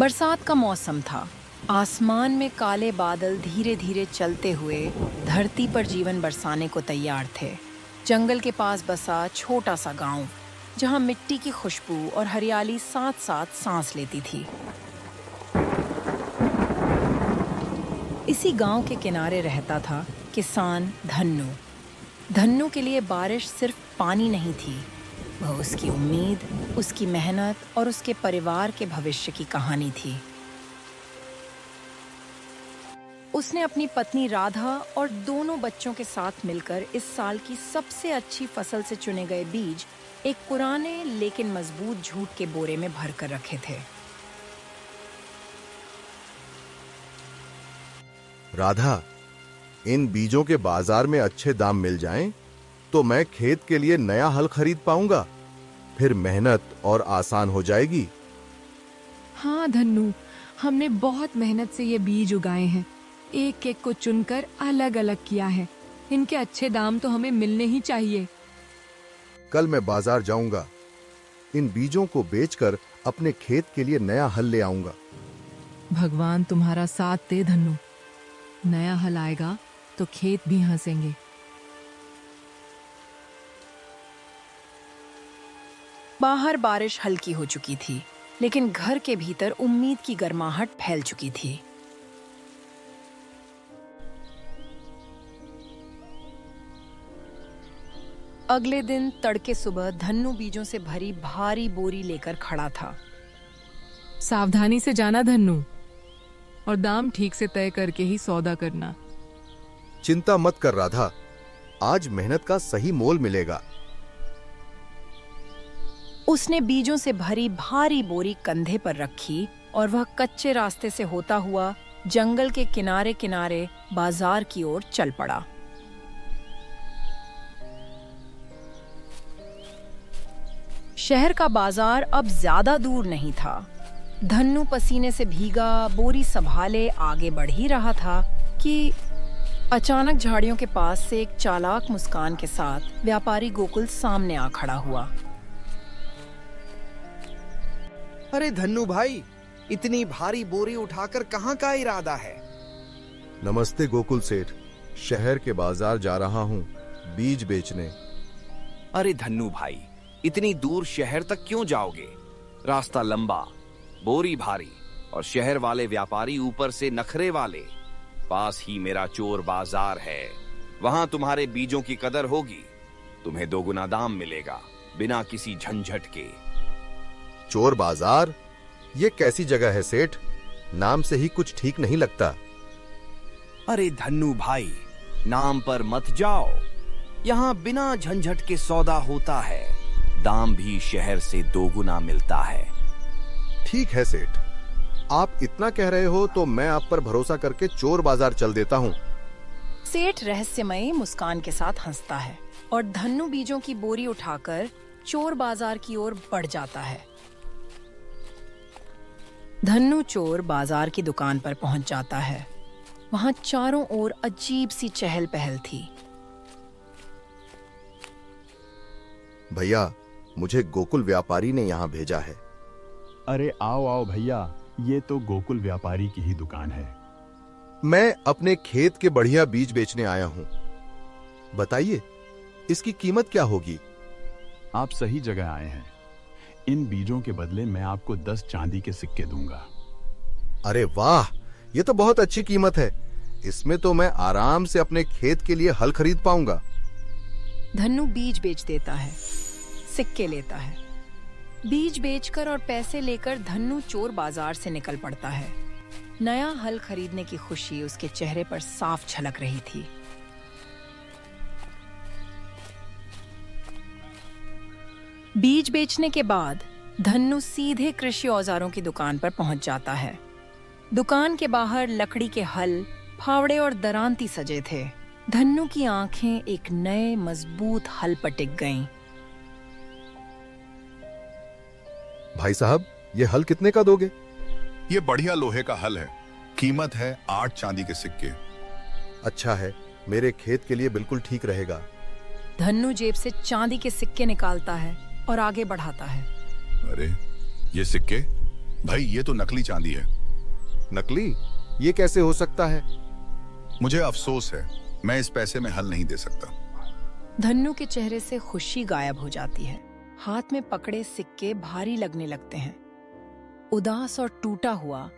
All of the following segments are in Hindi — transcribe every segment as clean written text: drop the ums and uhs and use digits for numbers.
बरसात का मौसम था। आसमान में काले बादल धीरे धीरे चलते हुए धरती पर जीवन बरसाने को तैयार थे। जंगल के पास बसा छोटा सा गांव, जहां मिट्टी की खुशबू और हरियाली साथ साथ सांस लेती थी। इसी गांव के किनारे रहता था किसान धन्नू। धन्नू के लिए बारिश सिर्फ पानी नहीं थी, वह उसकी उम्मीद, उसकी मेहनत और उसके परिवार के भविष्य की कहानी थी। उसने अपनी पत्नी राधा और दोनों बच्चों के साथ मिलकर इस साल की सबसे अच्छी फसल से चुने गए बीज एक पुराने लेकिन मजबूत जूट के बोरे में भरकर रखे थे। राधा, इन बीजों के बाजार में अच्छे दाम मिल जाएं, तो मैं खेत के लिए नया हल खरीद पाऊंगा। फिर मेहनत और आसान हो जाएगी। हाँ धन्नू, हमने बहुत मेहनत से ये बीज उगाए हैं। एक एक को चुनकर अलग अलग किया है। इनके अच्छे दाम तो हमें मिलने ही चाहिए। कल मैं बाजार जाऊंगा, इन बीजों को बेचकर अपने खेत के लिए नया हल ले आऊंगा। भगवान तुम्हारा साथ दे धन्नू। नया हल आएगा तो खेत भी हंसेंगे। बाहर बारिश हल्की हो चुकी थी, लेकिन घर के भीतर उम्मीद की गर्माहट फैल चुकी थी। अगले दिन तड़के सुबह धन्नू बीजों से भरी भारी बोरी लेकर खड़ा था। सावधानी से जाना धन्नू, और दाम ठीक से तय करके ही सौदा करना। चिंता मत कर राधा, आज मेहनत का सही मोल मिलेगा। उसने बीजों से भरी भारी बोरी कंधे पर रखी और वह कच्चे रास्ते से होता हुआ जंगल के किनारे किनारे बाजार की ओर चल पड़ा। शहर का बाजार अब ज्यादा दूर नहीं था। धन्नू पसीने से भीगा बोरी संभाले आगे बढ़ ही रहा था कि अचानक झाड़ियों के पास से एक चालाक मुस्कान के साथ व्यापारी गोकुल सामने आ खड़ा हुआ। अरे धन्नू भाई, इतनी भारी बोरी उठाकर कहाँ का इरादा है? नमस्ते गोकुल सेठ, शहर के बाजार जा रहा हूँ बीज बेचने। अरे धन्नू भाई, इतनी दूर शहर तक क्यों जाओगे? रास्ता लंबा, बोरी भारी और शहर वाले व्यापारी ऊपर से नखरे वाले। पास ही मेरा चोर बाजार है, वहां तुम्हारे बीजों की कदर होगी। तुम्हें दोगुना दाम मिलेगा बिना किसी झंझट के। चोर बाजार? ये कैसी जगह है सेठ? नाम से ही कुछ ठीक नहीं लगता। अरे धन्नू भाई, नाम पर मत जाओ। यहाँ बिना झंझट के सौदा होता है, दाम भी शहर से दोगुना मिलता है। ठीक है सेठ, आप इतना कह रहे हो तो मैं आप पर भरोसा करके चोर बाजार चल देता हूँ। सेठ रहस्यमयी मुस्कान के साथ हंसता है और धन्नू बीजों की बोरी उठाकर चोर बाजार की ओर बढ़ जाता है। धन्नू चोर बाजार की दुकान पर पहुंच जाता है। वहां चारों ओर अजीब सी चहल पहल थी। भैया, मुझे गोकुल व्यापारी ने यहाँ भेजा है। अरे आओ आओ भैया, ये तो गोकुल व्यापारी की ही दुकान है। मैं अपने खेत के बढ़िया बीज बेचने आया हूँ। बताइए, इसकी कीमत क्या होगी? आप सही जगह आए हैं। इन बीजों के बदले मैं आपको 10 चांदी के सिक्के दूंगा। अरे वाह, ये तो बहुत अच्छी कीमत है। इसमें तो मैं आराम से अपने खेत के लिए हल खरीद पाऊंगा। धन्नू बीज बेच देता है, सिक्के लेता है। बीज बेचकर और पैसे लेकर धन्नू चोर बाजार से निकल पड़ता है। नया हल खरीदने की खुशी उसके चेहरे पर साफ झलक रही थी। बीज बेचने के बाद धन्नू सीधे कृषि औजारों की दुकान पर पहुंच जाता है। दुकान के बाहर लकड़ी के हल, फावड़े और दरांती सजे थे। धन्नू की आंखें एक नए मजबूत हल पर टिक गईं। भाई साहब, ये हल कितने का दोगे? ये बढ़िया लोहे का हल है, कीमत है 8 चांदी के सिक्के। अच्छा है, मेरे खेत के लिए बिल्कुल ठीक रहेगा। धन्नू जेब से चांदी के सिक्के निकालता है और आगे बढ़ाता है। अरे ये सिक्के भाई ये तो नकली चांदी है। नकली? ये कैसे हो सकता है? मुझे अफसोस है, मैं इस पैसे में हल नहीं दे सकता। धन्नू के चेहरे से खुशी गायब हो जाती है। हाथ में पकड़े सिक्के भारी लगने लगते हैं। उदास और टूटा हुआ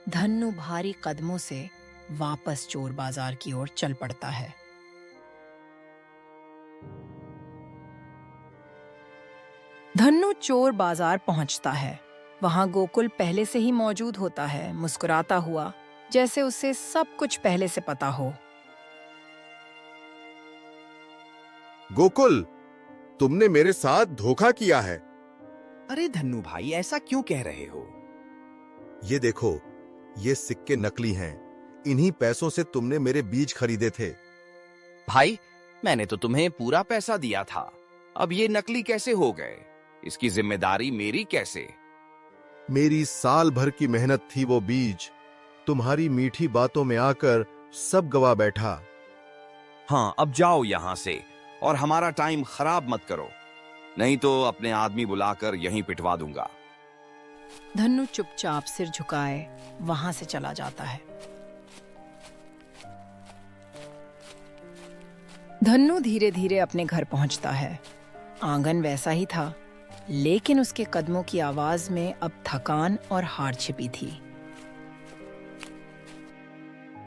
धन्नू भारी कदमों से वापस चोर बाजार की ओर चल पड़ता है। धन्नू चोर बाजार पहुंचता है। वहां गोकुल पहले से ही मौजूद होता है, मुस्कुराता हुआ, जैसे उसे सब कुछ पहले से पता हो। गोकुल, तुमने मेरे साथ धोखा किया है। अरे धन्नू भाई, ऐसा क्यों कह रहे हो? ये देखो, ये सिक्के नकली हैं। इन्हीं पैसों से तुमने मेरे बीज खरीदे थे। भाई, मैंने तो तुम्हें पूरा पैसा दिया था। अब ये नकली कैसे हो गए? इसकी जिम्मेदारी मेरी कैसे? मेरी साल भर की मेहनत थी वो बीज। तुम्हारी मीठी बातों में आकर सब गवा बैठा। हाँ, अब जाओ यहां से और हमारा टाइम खराब मत करो, नहीं तो अपने आदमी बुलाकर यहीं पिटवा दूंगा। धन्नू चुपचाप सिर झुकाए वहां से चला जाता है। धन्नू धीरे धीरे अपने घर पहुंचता है। आंगन वैसा ही था, लेकिन उसके कदमों की आवाज में अब थकान और हार छिपी थी।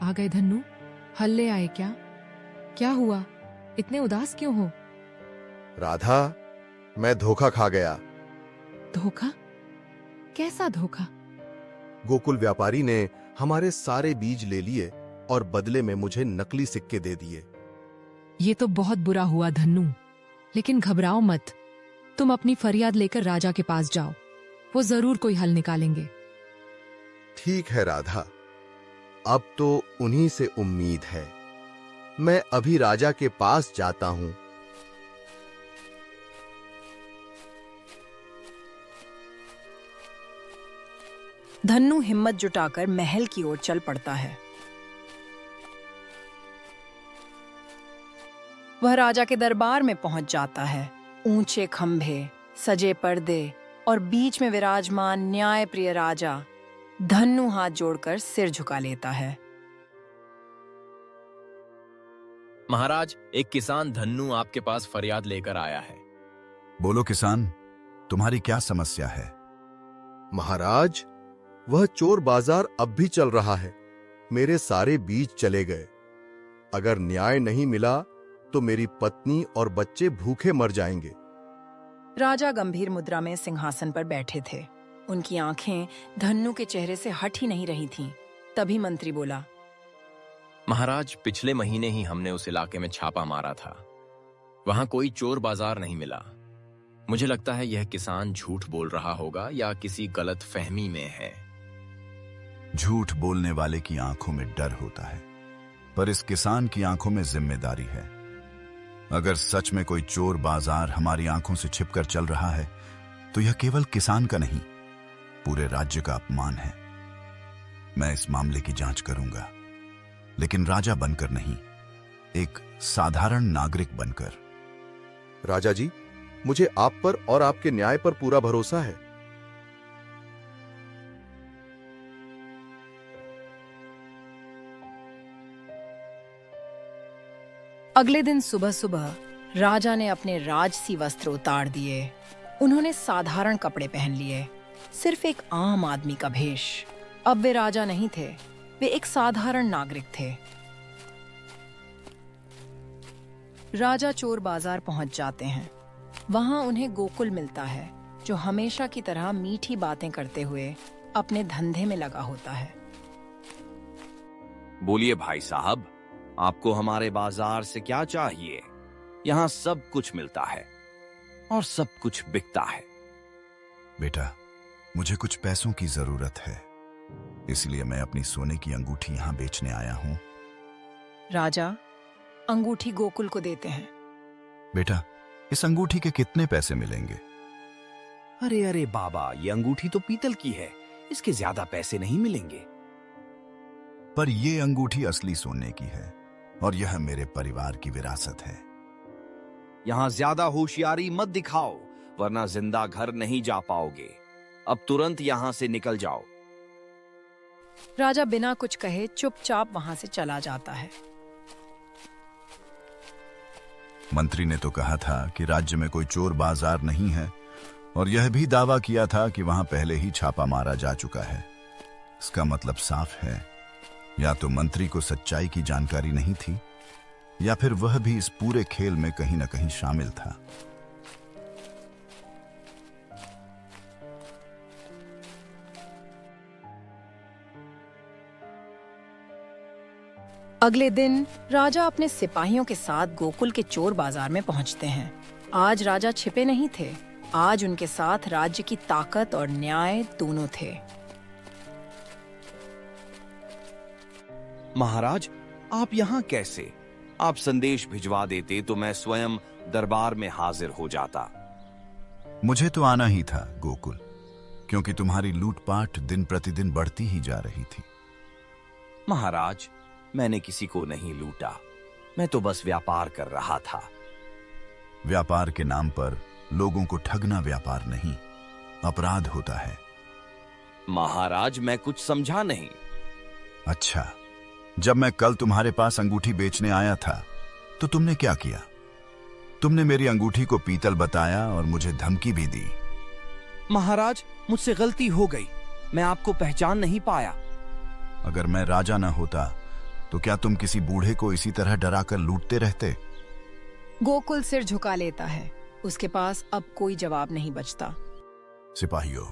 आ गए धन्नू? हल्ले आए क्या? क्या हुआ? इतने उदास क्यों हो? राधा, मैं धोखा खा गया। धोखा? कैसा धोखा? गोकुल व्यापारी ने हमारे सारे बीज ले लिए और बदले में मुझे नकली सिक्के दे दिए। ये तो बहुत बुरा हुआ धन्नू, लेकिन घबराओ मत। तुम अपनी फरियाद लेकर राजा के पास जाओ, वो जरूर कोई हल निकालेंगे। ठीक है राधा, अब तो उन्हीं से उम्मीद है। मैं अभी राजा के पास जाता हूं। धन्नू हिम्मत जुटाकर महल की ओर चल पड़ता है। वह राजा के दरबार में पहुंच जाता है। ऊंचे खंभे, सजे पर्दे और बीच में विराजमान न्याय प्रिय राजा। धन्नू हाथ जोड़कर सिर झुका लेता है। महाराज, एक किसान धन्नू आपके पास फरियाद लेकर आया है। बोलो किसान, तुम्हारी क्या समस्या है? महाराज, वह चोर बाजार अब भी चल रहा है। मेरे सारे बीज चले गए। अगर न्याय नहीं मिला तो मेरी पत्नी और बच्चे भूखे मर जाएंगे। राजा गंभीर मुद्रा में सिंहासन पर बैठे थे। उनकी आंखें धन्नू के चेहरे से हट ही नहीं रही थीं। तभी मंत्री बोला, महाराज, पिछले महीने ही हमने उस इलाके में छापा मारा था। वहां कोई चोर बाजार नहीं मिला। मुझे लगता है यह किसान झूठ बोल रहा होगा या किसी गलत फहमी में है। झूठ बोलने वाले की आंखों में डर होता है, पर इस किसान की आंखों में जिम्मेदारी है। अगर सच में कोई चोर बाजार हमारी आंखों से छिपकर चल रहा है, तो यह केवल किसान का नहीं, पूरे राज्य का अपमान है। मैं इस मामले की जांच करूंगा, लेकिन राजा बनकर नहीं, एक साधारण नागरिक बनकर। राजा जी, मुझे आप पर और आपके न्याय पर पूरा भरोसा है। अगले दिन सुबह सुबह राजा ने अपने राजसी वस्त्र उतार दिए। उन्होंने साधारण कपड़े पहन लिए, सिर्फ एक आम आदमी का भेष। अब वे राजा नहीं थे, वे एक साधारण नागरिक थे। राजा चोर बाजार पहुंच जाते हैं। वहां उन्हें गोकुल मिलता है, जो हमेशा की तरह मीठी बातें करते हुए अपने धंधे में लगा होता है। बोलिए भाई साहब, आपको हमारे बाजार से क्या चाहिए? यहाँ सब कुछ मिलता है और सब कुछ बिकता है। बेटा, मुझे कुछ पैसों की जरूरत है, इसलिए मैं अपनी सोने की अंगूठी यहां बेचने आया हूं। राजा अंगूठी गोकुल को देते हैं। बेटा, इस अंगूठी के कितने पैसे मिलेंगे? अरे अरे बाबा, ये अंगूठी तो पीतल की है, इसके ज्यादा पैसे नहीं मिलेंगे। पर यह अंगूठी असली सोने की है और यह मेरे परिवार की विरासत है। यहाँ ज्यादा होशियारी मत दिखाओ, वरना जिंदा घर नहीं जा पाओगे। अब तुरंत यहाँ से निकल जाओ। राजा बिना कुछ कहे चुपचाप वहां से चला जाता है। मंत्री ने तो कहा था कि राज्य में कोई चोर बाजार नहीं है, और यह भी दावा किया था कि वहां पहले ही छापा मारा जा चुका है। इसका मतलब साफ है, या तो मंत्री को सच्चाई की जानकारी नहीं थी, या फिर वह भी इस पूरे खेल में कहीं न कहीं शामिल था। अगले दिन राजा अपने सिपाहियों के साथ गोकुल के चोर बाजार में पहुंचते हैं। आज राजा छिपे नहीं थे, आज उनके साथ राज्य की ताकत और न्याय दोनों थे। महाराज, आप यहाँ कैसे? आप संदेश भिजवा देते तो मैं स्वयं दरबार में हाजिर हो जाता। मुझे तो आना ही था गोकुल, क्योंकि तुम्हारी लूटपाट दिन प्रतिदिन बढ़ती ही जा रही थी। महाराज, मैंने किसी को नहीं लूटा, मैं तो बस व्यापार कर रहा था। व्यापार के नाम पर लोगों को ठगना व्यापार नहीं, अपराध होता है। महाराज, मैं कुछ समझा नहीं। अच्छा, जब मैं कल तुम्हारे पास अंगूठी बेचने आया था तो तुमने क्या किया? तुमने मेरी अंगूठी को पीतल बताया और मुझे धमकी भी दी। महाराज, मुझसे गलती हो गई, मैं आपको पहचान नहीं पाया। अगर मैं राजा न होता तो क्या तुम किसी बूढ़े को इसी तरह डराकर लूटते रहते? गोकुल सिर झुका लेता है, उसके पास अब कोई जवाब नहीं बचता। सिपाहियों,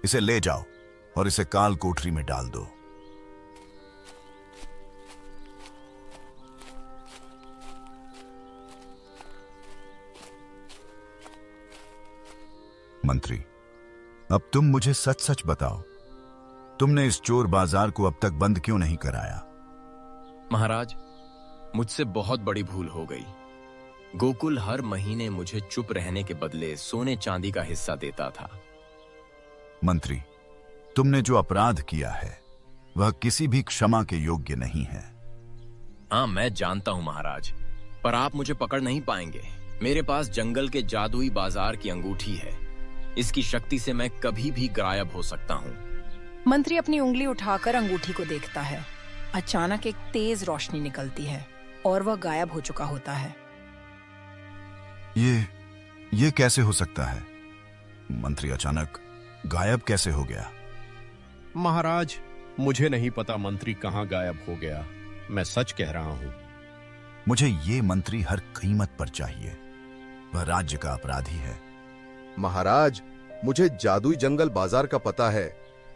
इसे ले जाओ और इसे काल कोठरी में डाल दो। मंत्री, अब तुम मुझे सच सच बताओ, तुमने इस चोर बाजार को अब तक बंद क्यों नहीं कराया? महाराज, मुझसे बहुत बड़ी भूल हो गई। गोकुल हर महीने मुझे चुप रहने के बदले सोने चांदी का हिस्सा देता था। मंत्री, तुमने जो अपराध किया है वह किसी भी क्षमा के योग्य नहीं है। हाँ, मैं जानता हूं महाराज, पर आप मुझे पकड़ नहीं पाएंगे। मेरे पास जंगल के जादुई बाजार की अंगूठी है, इसकी शक्ति से मैं कभी भी गायब हो सकता हूँ। मंत्री अपनी उंगली उठाकर अंगूठी को देखता है। अचानक एक तेज रोशनी निकलती है और वह गायब हो चुका होता है। ये कैसे हो सकता है? मंत्री अचानक गायब कैसे हो गया? महाराज, मुझे नहीं पता मंत्री कहां गायब हो गया, मैं सच कह रहा हूं। मुझे ये मंत्री हर कीमत पर चाहिए, वह राज्य का अपराधी है। महाराज, मुझे जादुई जंगल बाजार का पता है,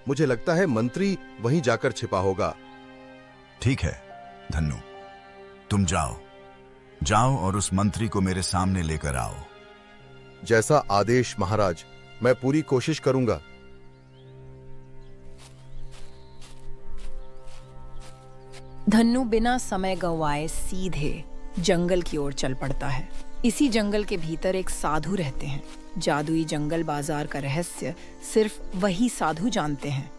मुझे लगता है मंत्री वहीं जाकर छिपा होगा। ठीक है धन्नु, तुम जाओ और उस मंत्री को मेरे सामने लेकर आओ। जैसा आदेश महाराज, मैं पूरी कोशिश करूंगा। धन्नु बिना समय गंवाए सीधे जंगल की ओर चल पड़ता है। इसी जंगल के भीतर एक साधु रहते हैं। जादुई जंगल बाजार का रहस्य सिर्फ वही साधु जानते हैं।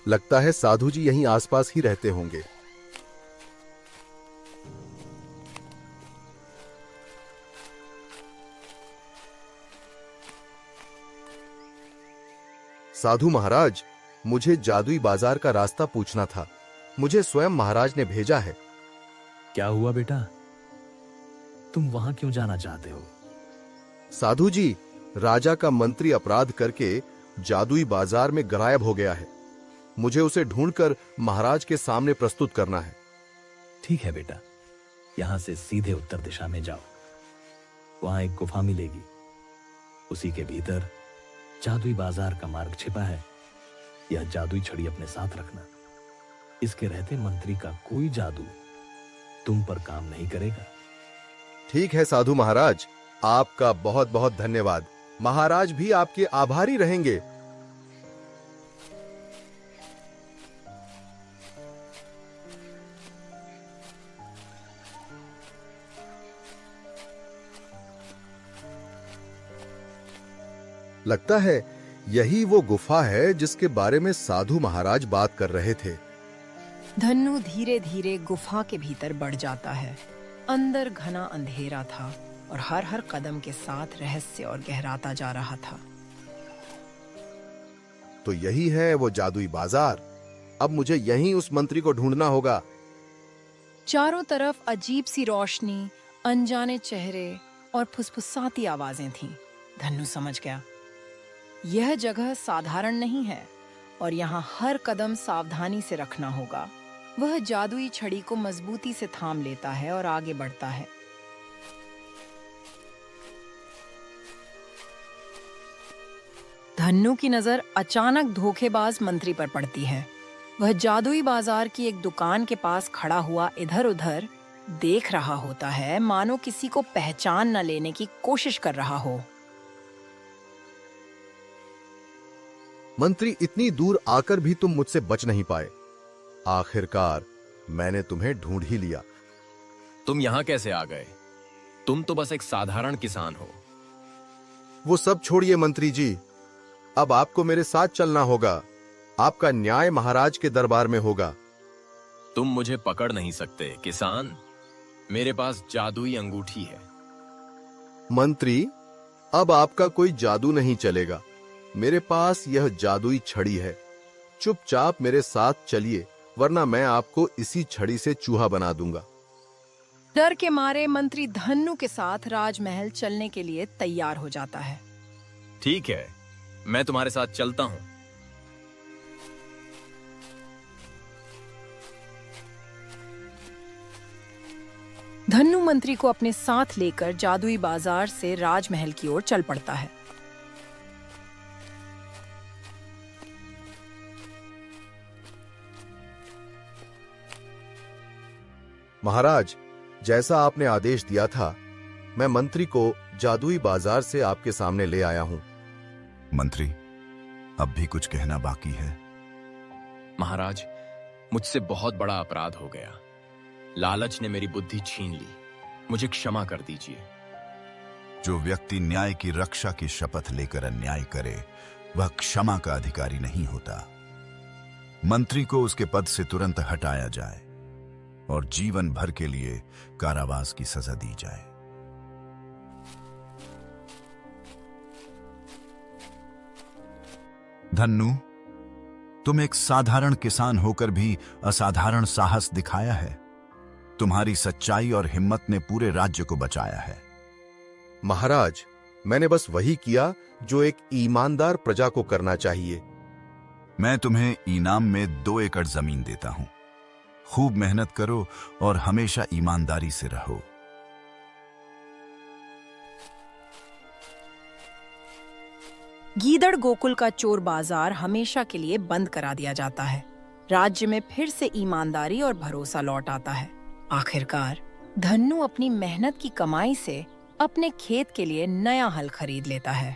लगता है साधु जी यहीं आसपास ही रहते होंगे। साधु महाराज, मुझे जादुई बाजार का रास्ता पूछना था, मुझे स्वयं महाराज ने भेजा है। क्या हुआ बेटा, तुम वहां क्यों जाना चाहते हो? साधु जी, राजा का मंत्री अपराध करके जादुई बाजार में गायब हो गया है, मुझे उसे ढूंढकर महाराज के सामने प्रस्तुत करना है। ठीक है बेटा, यहां से सीधे उत्तर दिशा में जाओ, वहां एक गुफा मिलेगी, उसी के भीतर जादुई बाजार का मार्ग छिपा है। यह जादुई छड़ी अपने साथ रखना, इसके रहते मंत्री का कोई जादू तुम पर काम नहीं करेगा। ठीक है साधु महाराज, आपका बहुत बहुत धन्यवाद। महाराज भी आपके आभारी रहेंगे। लगता है यही वो गुफा है जिसके बारे में साधु महाराज बात कर रहे थे। धन्नु धीरे धीरे गुफा के भीतर बढ़ जाता है। अंदर घना अंधेरा था। और हर हर कदम के साथ रहस्य और गहराता जा रहा था। तो यही है वो जादुई बाजार। अब मुझे यहीं उस मंत्री को ढूंढना होगा। चारों तरफ अजीब सी रोशनी, अनजाने चेहरे और फुसफुसाती आवाजें थीं। धन्नू समझ गया, यह जगह साधारण नहीं है और यहाँ हर कदम सावधानी से रखना होगा। वह जादुई छड़ी को मजबूती से थाम लेता है और आगे बढ़ता है। धन्नू की नजर अचानक धोखेबाज मंत्री पर पड़ती है। वह जादुई बाजार की एक दुकान के पास खड़ा हुआ इधर उधर देख रहा होता है, मानो किसी को पहचान न लेने की कोशिश कर रहा हो। मंत्री, इतनी दूर आकर भी तुम मुझसे बच नहीं पाए। आखिरकार मैंने तुम्हें ढूंढ ही लिया। तुम यहाँ कैसे आ गए? तुम तो बस एक साधारण किसान हो। वो सब छोड़िए मंत्री जी, अब आपको मेरे साथ चलना होगा। आपका न्याय महाराज के दरबार में होगा। तुम मुझे पकड़ नहीं सकते किसान। मेरे पास जादुई अंगूठी है। मंत्री, अब आपका कोई जादू नहीं चलेगा। मेरे पास यह जादुई छड़ी है। चुपचाप मेरे साथ चलिए, वरना मैं आपको इसी छड़ी से चूहा बना दूंगा। डर के मारे मंत्री धन्नू के साथ राजमहल चलने के लिए तैयार हो जाता है। ठीक है, मैं तुम्हारे साथ चलता हूँ। धन्नू मंत्री को अपने साथ लेकर जादुई बाजार से राजमहल की ओर चल पड़ता है। महाराज, जैसा आपने आदेश दिया था, मैं मंत्री को जादुई बाजार से आपके सामने ले आया हूं। मंत्री, अब भी कुछ कहना बाकी है? महाराज, मुझसे बहुत बड़ा अपराध हो गया। लालच ने मेरी बुद्धि छीन ली। मुझे क्षमा कर दीजिए। जो व्यक्ति न्याय की रक्षा की शपथ लेकर अन्याय करे, वह क्षमा का अधिकारी नहीं होता। मंत्री को उसके पद से तुरंत हटाया जाए और जीवन भर के लिए कारावास की सजा दी जाए। धन्नू, तुम एक साधारण किसान होकर भी असाधारण साहस दिखाया है। तुम्हारी सच्चाई और हिम्मत ने पूरे राज्य को बचाया है। महाराज, मैंने बस वही किया जो एक ईमानदार प्रजा को करना चाहिए। मैं तुम्हें इनाम में 2 एकड़ जमीन देता हूं। खूब मेहनत करो और हमेशा ईमानदारी से रहो। गीदड़ गोकुल का चोर बाजार हमेशा के लिए बंद करा दिया जाता है। राज्य में फिर से ईमानदारी और भरोसा लौट आता है। आखिरकार धन्नू अपनी मेहनत की कमाई से अपने खेत के लिए नया हल खरीद लेता है।